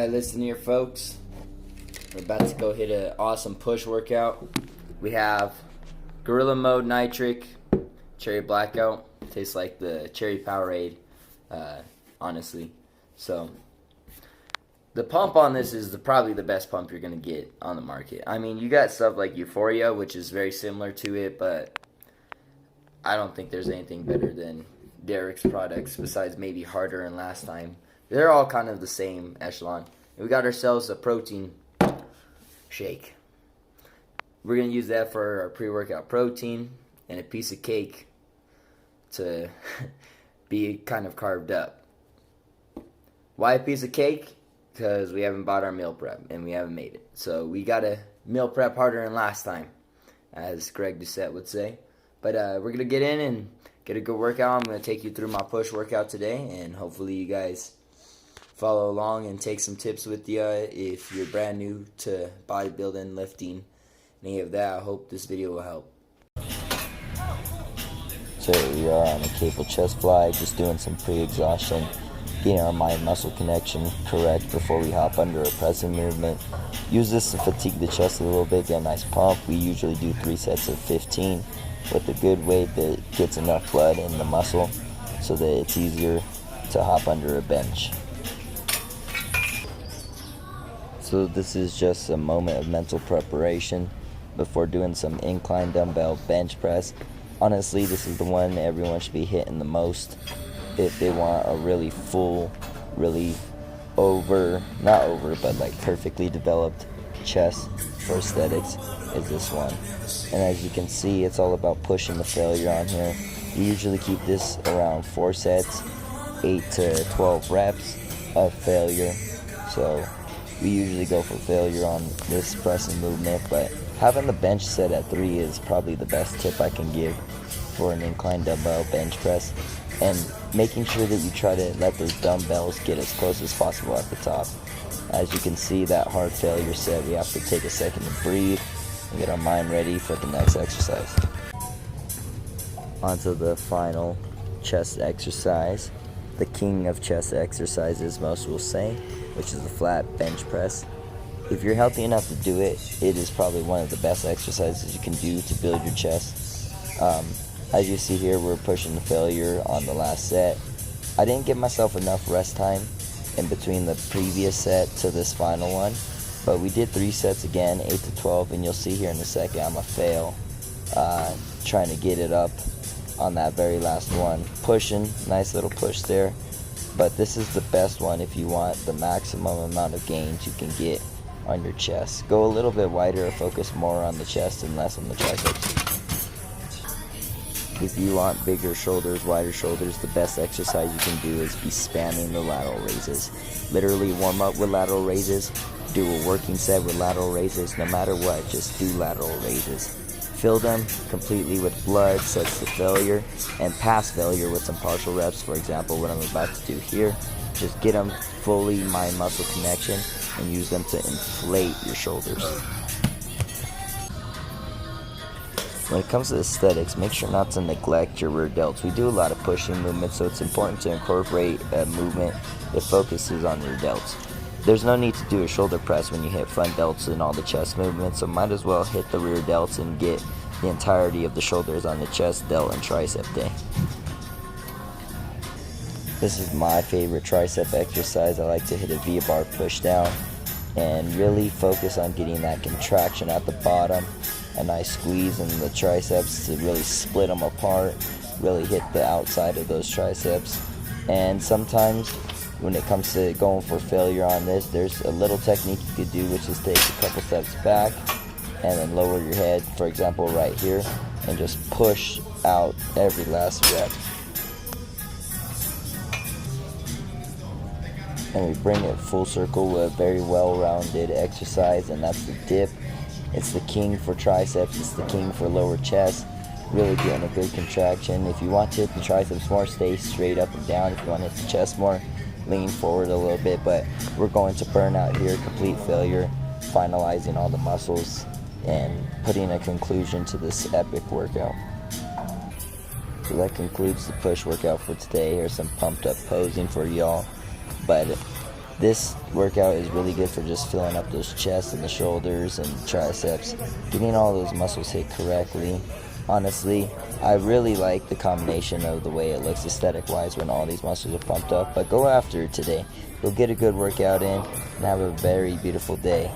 Alright, listen here folks. We're about to go hit an awesome push workout. We have Gorilla Mode Nitric, Cherry Blackout. Tastes like the Cherry Powerade, honestly. So, the pump on this is probably the best pump you're going to get on the market. I mean, you got stuff like Euphoria, which is very similar to it, but I don't think there's anything better than Derek's products, besides maybe Harder and Last Time. They're all kind of the same echelon. And we got ourselves a protein shake. We're going to use that for our pre-workout protein and a piece of cake to be kind of carved up. Why a piece of cake? Because we haven't bought our meal prep and we haven't made it. So we got to meal prep harder than last time, as Greg Doucette would say. But we're going to get in and get a good workout. I'm going to take you through my push workout today, and hopefully you guys follow along and take some tips with you if you're brand new to bodybuilding, lifting, any of that. I hope this video will help. So here we are on a cable chest fly, just doing some pre-exhaustion, getting our mind-muscle connection correct before we hop under a pressing movement. Use this to fatigue the chest a little bit, get a nice pump. We usually do 3 sets of 15 with a good weight that gets enough blood in the muscle so that it's easier to hop under a bench. So this is just a moment of mental preparation before doing some incline dumbbell bench press. Honestly, this is the one everyone should be hitting the most if they want a really full, really not over, but like perfectly developed chest for aesthetics is this one. And as you can see, it's all about pushing the failure on here. We usually keep this around 4 sets, 8 to 12 reps of failure. So we usually go for failure on this pressing movement, but having the bench set at 3 is probably the best tip I can give for an incline dumbbell bench press, and making sure that you try to let those dumbbells get as close as possible at the top. As you can see, that hard failure set, we have to take a second to breathe and get our mind ready for the next exercise. Onto the final chest exercise, the king of chest exercises, most will say, which is the flat bench press. If you're healthy enough to do it, it is probably one of the best exercises you can do to build your chest. As you see here, we're pushing the failure on the last set. I didn't give myself enough rest time in between the previous set to this final one, but we did 3 sets again, 8 to 12, and you'll see here in a second I'm a fail trying to get it up on that very last one. Pushing, nice little push there, but this is the best one if you want the maximum amount of gains you can get on your chest. Go a little bit wider or focus more on the chest and less on the triceps. If you want bigger shoulders, wider shoulders, the best exercise you can do is be spamming the lateral raises. Literally warm up with lateral raises, do a working set with lateral raises, no matter what, just do lateral raises. Fill them completely with blood, sets the failure, and pass failure with some partial reps. For example, what I'm about to do here, just get them fully mind-muscle connection and use them to inflate your shoulders. When it comes to aesthetics, make sure not to neglect your rear delts. We do a lot of pushing movements, so it's important to incorporate a movement that focuses on rear delts. There's no need to do a shoulder press when you hit front delts and all the chest movements, so might as well hit the rear delts and get the entirety of the shoulders on the chest, delt, and tricep day. This is my favorite tricep exercise. I like to hit a V-bar push down and really focus on getting that contraction at the bottom, a nice squeeze in the triceps to really split them apart, really hit the outside of those triceps. And sometimes when it comes to going for failure on this, there's a little technique you could do, which is take a couple steps back and then lower your head, for example right here, and just push out every last rep. And we bring it full circle with a very well-rounded exercise, and that's the dip. It's the king for triceps, it's the king for lower chest, really getting a good contraction. If you want to hit the triceps more, stay straight up and down. If you want to hit the chest more, lean forward a little bit, but we're going to burn out here, complete failure, finalizing all the muscles and putting a conclusion to this epic workout. So that concludes the push workout for today. Here's some pumped up posing for y'all. But This workout is really good for just filling up those chests and the shoulders and triceps, getting all those muscles hit correctly. Honestly, I really like the combination of the way it looks aesthetic-wise when all these muscles are pumped up, but go after it today. Go get a good workout in and have a very beautiful day.